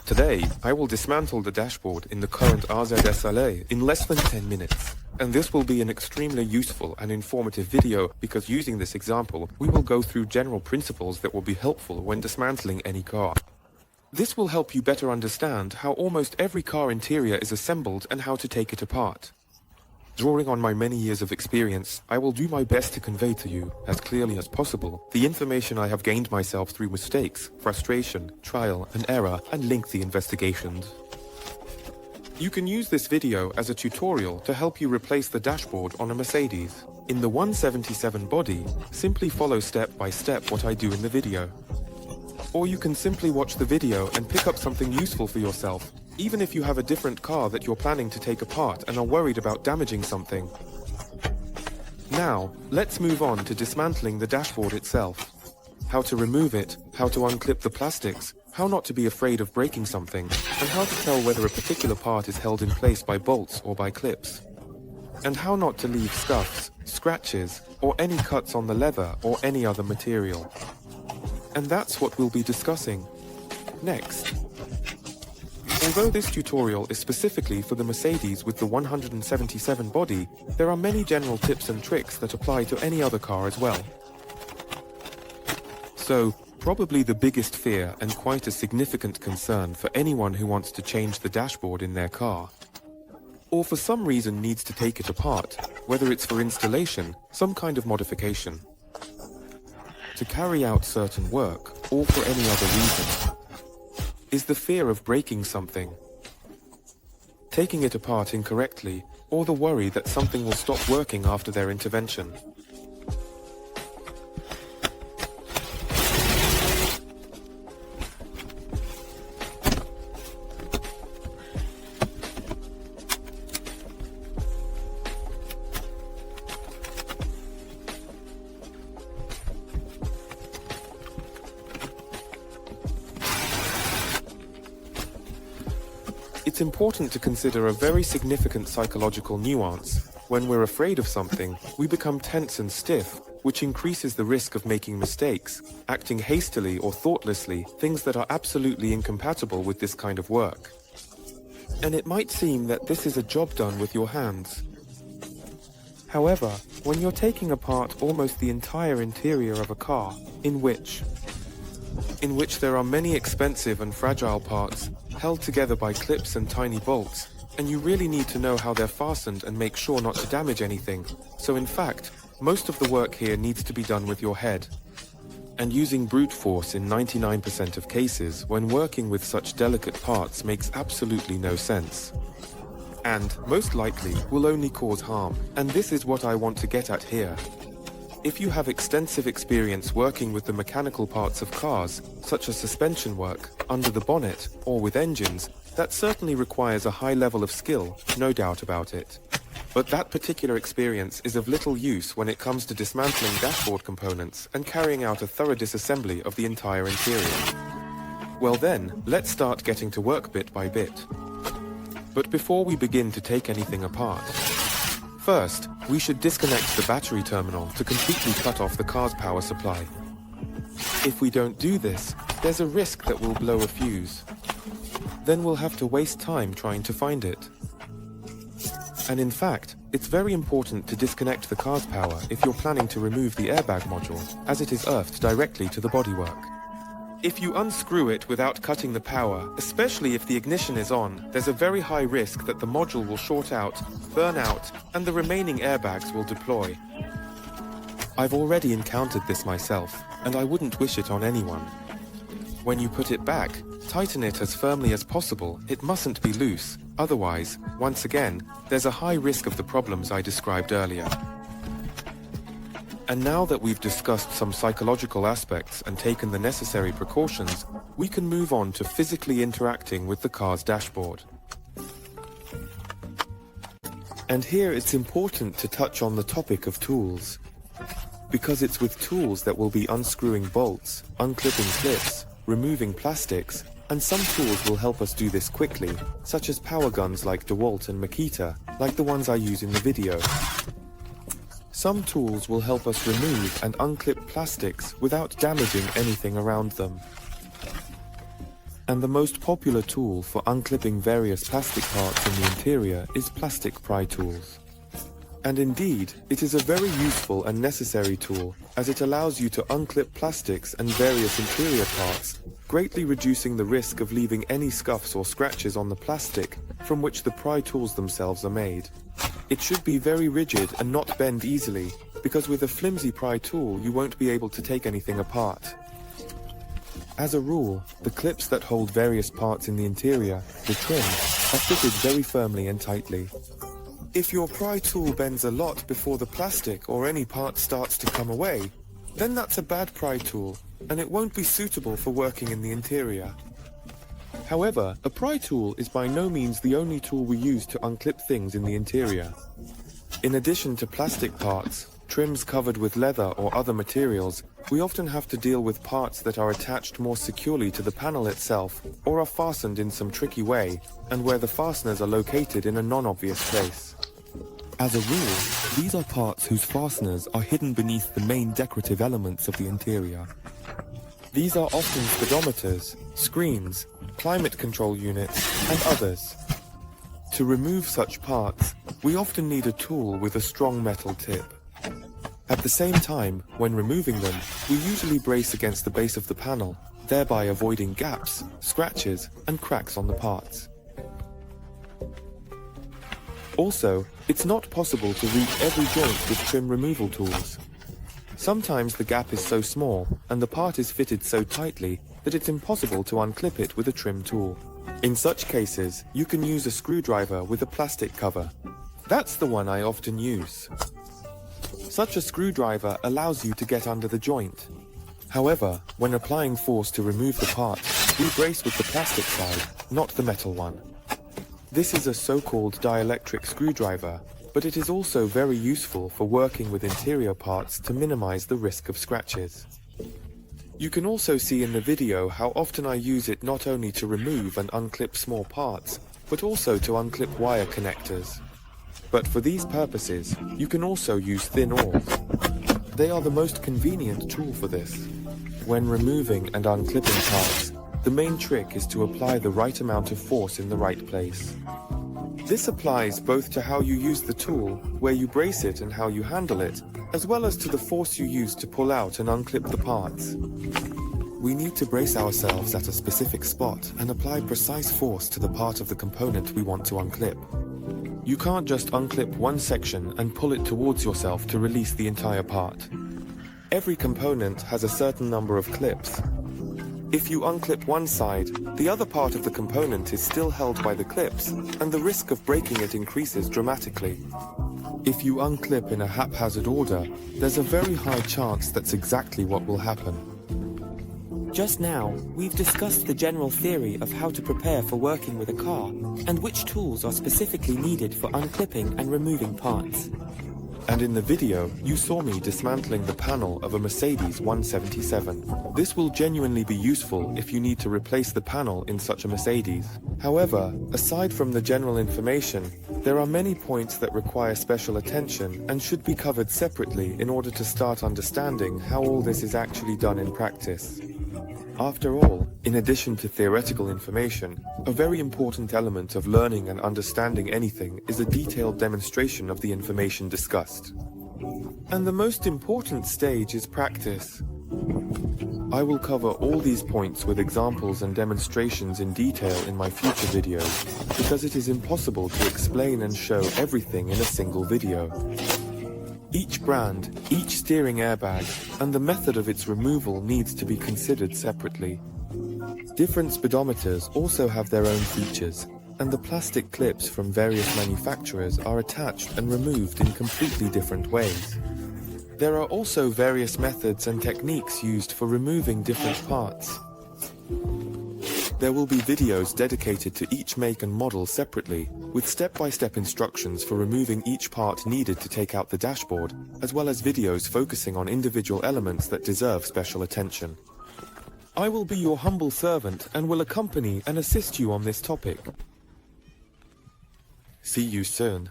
Today, I will dismantle the dashboard in the current RZSLA in less than 10 minutes. And this will be an extremely useful and informative video because using this example, we will go through general principles that will be helpful when dismantling any car. This will help you better understand how almost every car interior is assembled and how to take it apart. Drawing on my many years of experience, I will do my best to convey to you, as clearly as possible, the information I have gained myself through mistakes, frustration, trial and error, and lengthy investigations. You can use this video as a tutorial to help you replace the dashboard on a Mercedes. In the 177 body, simply follow step by step what I do in the video. Or you can simply watch the video and pick up something useful for yourself, even if you have a different car that you're planning to take apart and are worried about damaging something. Now, let's move on to dismantling the dashboard itself. How to remove it, how to unclip the plastics, how not to be afraid of breaking something, and how to tell whether a particular part is held in place by bolts or by clips. And how not to leave scuffs, scratches, or any cuts on the leather or any other material. And that's what we'll be discussing next. Although this tutorial is specifically for the Mercedes with the 177 body, there are many general tips and tricks that apply to any other car as well. So, probably the biggest fear and quite a significant concern for anyone who wants to change the dashboard in their car, or for some reason needs to take it apart, whether it's for installation, some kind of modification, to carry out certain work, or for any other reason, is the fear of breaking something, taking it apart incorrectly, or the worry that something will stop working after their intervention. It's important to consider a very significant psychological nuance. When we're afraid of something, we become tense and stiff, which increases the risk of making mistakes, acting hastily or thoughtlessly, things that are absolutely incompatible with this kind of work. And it might seem that this is a job done with your hands. However, when you're taking apart almost the entire interior of a car, in which there are many expensive and fragile parts, held together by clips and tiny bolts, and you really need to know how they're fastened and make sure not to damage anything. So in fact, most of the work here needs to be done with your head. And using brute force in 99% of cases when working with such delicate parts makes absolutely no sense. And, most likely, will only cause harm. And this is what I want to get at here. If you have extensive experience working with the mechanical parts of cars, such as suspension work, under the bonnet, or with engines, that certainly requires a high level of skill, no doubt about it. But that particular experience is of little use when it comes to dismantling dashboard components and carrying out a thorough disassembly of the entire interior. Well then, let's start getting to work bit by bit. But before we begin to take anything apart, first, we should disconnect the battery terminal to completely cut off the car's power supply. If we don't do this, there's a risk that we'll blow a fuse. Then we'll have to waste time trying to find it. And in fact, it's very important to disconnect the car's power if you're planning to remove the airbag module, as it is earthed directly to the bodywork. If you unscrew it without cutting the power, especially if the ignition is on, there's a very high risk that the module will short out, burn out, and the remaining airbags will deploy. I've already encountered this myself, and I wouldn't wish it on anyone. When you put it back, tighten it as firmly as possible. It mustn't be loose, otherwise, once again, there's a high risk of the problems I described earlier. And now that we've discussed some psychological aspects and taken the necessary precautions, we can move on to physically interacting with the car's dashboard. And here it's important to touch on the topic of tools, because it's with tools that we'll be unscrewing bolts, unclipping clips, removing plastics, and some tools will help us do this quickly, such as power guns like DeWalt and Makita, like the ones I use in the video. Some tools will help us remove and unclip plastics without damaging anything around them. And the most popular tool for unclipping various plastic parts in the interior is plastic pry tools. And indeed, it is a very useful and necessary tool, as it allows you to unclip plastics and various interior parts, greatly reducing the risk of leaving any scuffs or scratches on the plastic from which the pry tools themselves are made. It should be very rigid and not bend easily, because with a flimsy pry tool you won't be able to take anything apart. As a rule, the clips that hold various parts in the interior, the trim, are fitted very firmly and tightly. If your pry tool bends a lot before the plastic or any part starts to come away, then that's a bad pry tool, and it won't be suitable for working in the interior. However, a pry tool is by no means the only tool we use to unclip things in the interior. In addition to plastic parts, trims covered with leather or other materials, we often have to deal with parts that are attached more securely to the panel itself or are fastened in some tricky way, and where the fasteners are located in a non-obvious place. As a rule, these are parts whose fasteners are hidden beneath the main decorative elements of the interior. These are often speedometers, screens, climate control units, and others. To remove such parts, we often need a tool with a strong metal tip. At the same time, when removing them, we usually brace against the base of the panel, thereby avoiding gaps, scratches, and cracks on the parts. Also, it's not possible to reach every joint with trim removal tools. Sometimes the gap is so small, and the part is fitted so tightly, that it's impossible to unclip it with a trim tool. In such cases, you can use a screwdriver with a plastic cover. That's the one I often use. Such a screwdriver allows you to get under the joint. However, when applying force to remove the part, we brace with the plastic side, not the metal one. This is a so-called dielectric screwdriver, but it is also very useful for working with interior parts to minimize the risk of scratches. You can also see in the video how often I use it not only to remove and unclip small parts, but also to unclip wire connectors. But for these purposes, you can also use thin awls. They are the most convenient tool for this. When removing and unclipping parts, the main trick is to apply the right amount of force in the right place. This applies both to how you use the tool, where you brace it and how you handle it, as well as to the force you use to pull out and unclip the parts. We need to brace ourselves at a specific spot and apply precise force to the part of the component we want to unclip. You can't just unclip one section and pull it towards yourself to release the entire part. Every component has a certain number of clips. If you unclip one side, the other part of the component is still held by the clips, and the risk of breaking it increases dramatically. If you unclip in a haphazard order, there's a very high chance that's exactly what will happen. Just now, we've discussed the general theory of how to prepare for working with a car, and which tools are specifically needed for unclipping and removing parts. And in the video, you saw me dismantling the panel of a Mercedes 177. This will genuinely be useful if you need to replace the panel in such a Mercedes. However, aside from the general information, there are many points that require special attention and should be covered separately in order to start understanding how all this is actually done in practice. After all, in addition to theoretical information, a very important element of learning and understanding anything is a detailed demonstration of the information discussed. And the most important stage is practice. I will cover all these points with examples and demonstrations in detail in my future videos, because it is impossible to explain and show everything in a single video. Each brand, each steering airbag, and the method of its removal needs to be considered separately. Different speedometers also have their own features, and the plastic clips from various manufacturers are attached and removed in completely different ways. There are also various methods and techniques used for removing different parts. There will be videos dedicated to each make and model separately, with step-by-step instructions for removing each part needed to take out the dashboard, as well as videos focusing on individual elements that deserve special attention. I will be your humble servant and will accompany and assist you on this topic. See you soon.